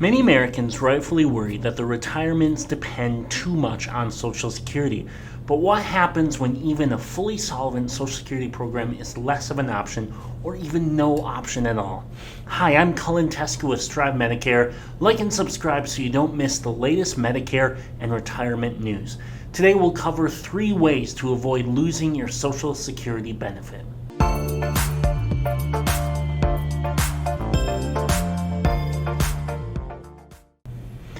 Many Americans rightfully worry that their retirements depend too much on Social Security. But what happens when even a fully solvent Social Security program is less of an option or even no option at all? Hi, I'm Cullen Teske with Strive Medicare. Like and subscribe so you don't miss the latest Medicare and retirement news. Today we'll cover 3 ways to avoid losing your Social Security benefit.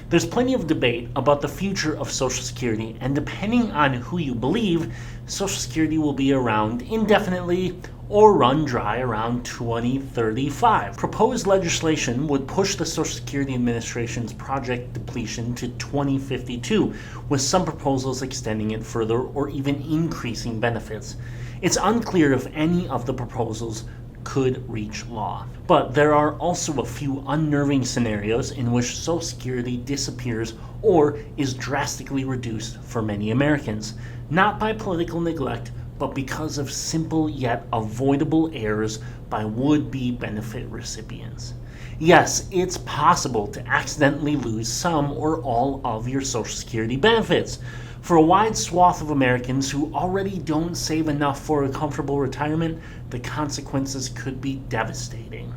There's plenty of debate about the future of Social Security, and depending on who you believe, Social Security will be around indefinitely or run dry around 2035. Proposed legislation would push the Social Security Administration's project depletion to 2052, with some proposals extending it further or even increasing benefits. It's unclear if any of the proposals could reach law. But there are also a few unnerving scenarios in which Social Security disappears or is drastically reduced for many Americans, not by political neglect, but because of simple yet avoidable errors by would-be benefit recipients. Yes, it's possible to accidentally lose some or all of your Social Security benefits. For a wide swath of Americans who already don't save enough for a comfortable retirement, the consequences could be devastating.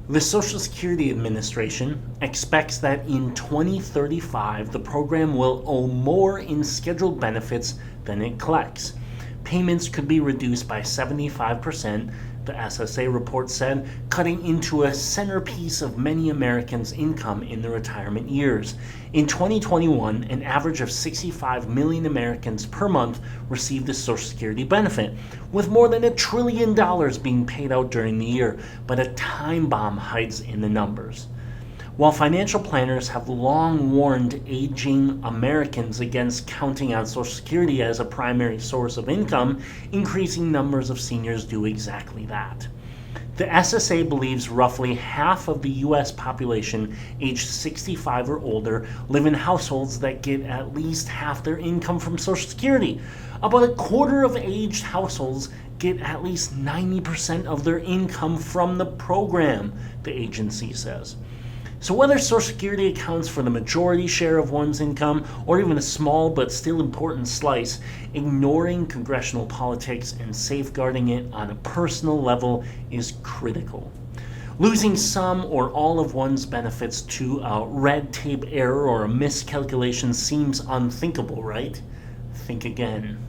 The Social Security Administration expects that in 2035 the program will owe more in scheduled benefits than it collects. Payments could be reduced by 75%, the SSA report said, cutting into a centerpiece of many Americans' income in their retirement years. In 2021, an average of 65 million Americans per month received a Social Security benefit, with more than $1 trillion being paid out during the year, but a time bomb hides in the numbers. While financial planners have long warned aging Americans against counting on Social Security as a primary source of income, increasing numbers of seniors do exactly that. The SSA believes roughly half of the U.S. population aged 65 or older live in households that get at least half their income from Social Security. About a quarter of aged households get at least 90% of their income from the program, the agency says. So whether Social Security accounts for the majority share of one's income, or even a small but still important slice, ignoring congressional politics and safeguarding it on a personal level is critical. Losing some or all of one's benefits to a red tape error or a miscalculation seems unthinkable, right? Think again.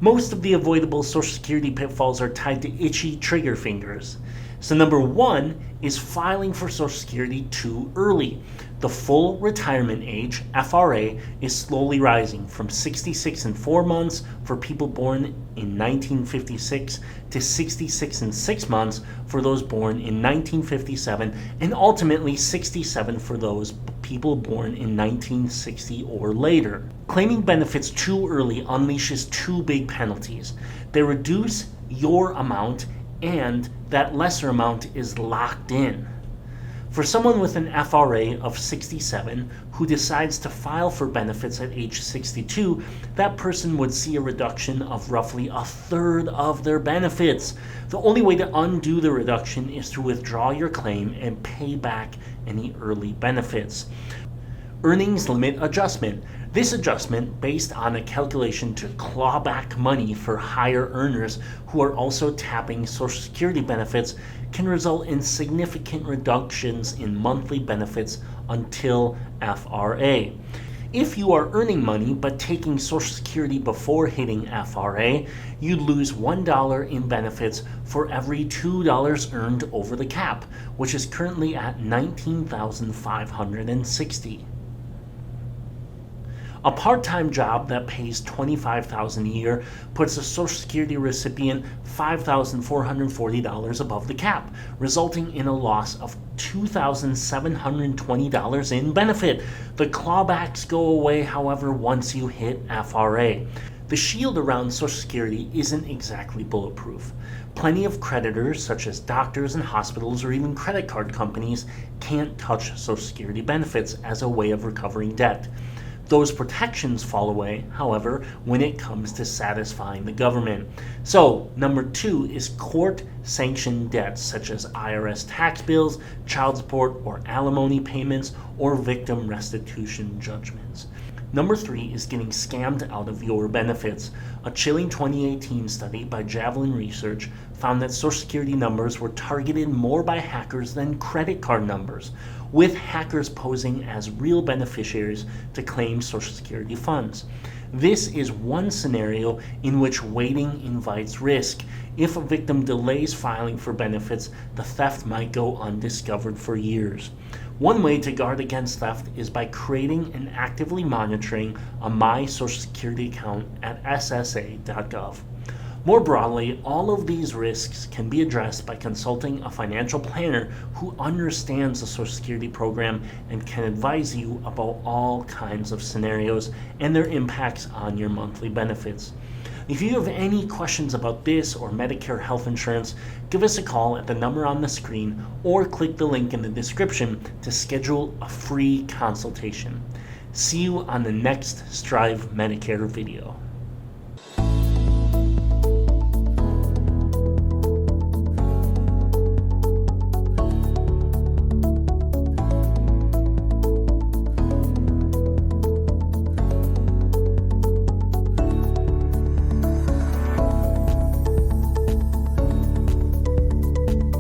Most of the avoidable Social Security pitfalls are tied to itchy trigger fingers. So number 1 is filing for Social Security too early. The full retirement age, FRA, is slowly rising from 66 and 4 months for people born in 1956 to 66 and 6 months for those born in 1957, and ultimately 67 for those people born in 1960 or later. Claiming benefits too early unleashes 2 big penalties. They reduce your amount, and that lesser amount is locked in. For someone with an FRA of 67 who decides to file for benefits at age 62, that person would see a reduction of roughly 1/3 of their benefits. The only way to undo the reduction is to withdraw your claim and pay back any early benefits. Earnings limit adjustment. This adjustment, based on a calculation to claw back money for higher earners who are also tapping Social Security benefits, can result in significant reductions in monthly benefits until FRA. If you are earning money but taking Social Security before hitting FRA, you'd lose $1 in benefits for every $2 earned over the cap, which is currently at $19,560. A part-time job that pays $25,000 a year puts a Social Security recipient $5,440 above the cap, resulting in a loss of $2,720 in benefit. The clawbacks go away, however, once you hit FRA. The shield around Social Security isn't exactly bulletproof. Plenty of creditors, such as doctors and hospitals or even credit card companies, can't touch Social Security benefits as a way of recovering debt. Those protections fall away, however, when it comes to satisfying the government. So, number 2 is court-sanctioned debts such as IRS tax bills, child support or alimony payments, or victim restitution judgments. Number 3 is getting scammed out of your benefits. A chilling 2018 study by Javelin Research found that Social Security numbers were targeted more by hackers than credit card numbers, with hackers posing as real beneficiaries to claim Social Security funds. This is one scenario in which waiting invites risk. If a victim delays filing for benefits, the theft might go undiscovered for years. One way to guard against theft is by creating and actively monitoring a My Social Security account at ssa.gov. More broadly, all of these risks can be addressed by consulting a financial planner who understands the Social Security program and can advise you about all kinds of scenarios and their impacts on your monthly benefits. If you have any questions about this or Medicare health insurance, give us a call at the number on the screen or click the link in the description to schedule a free consultation. See you on the next Strive Medicare video.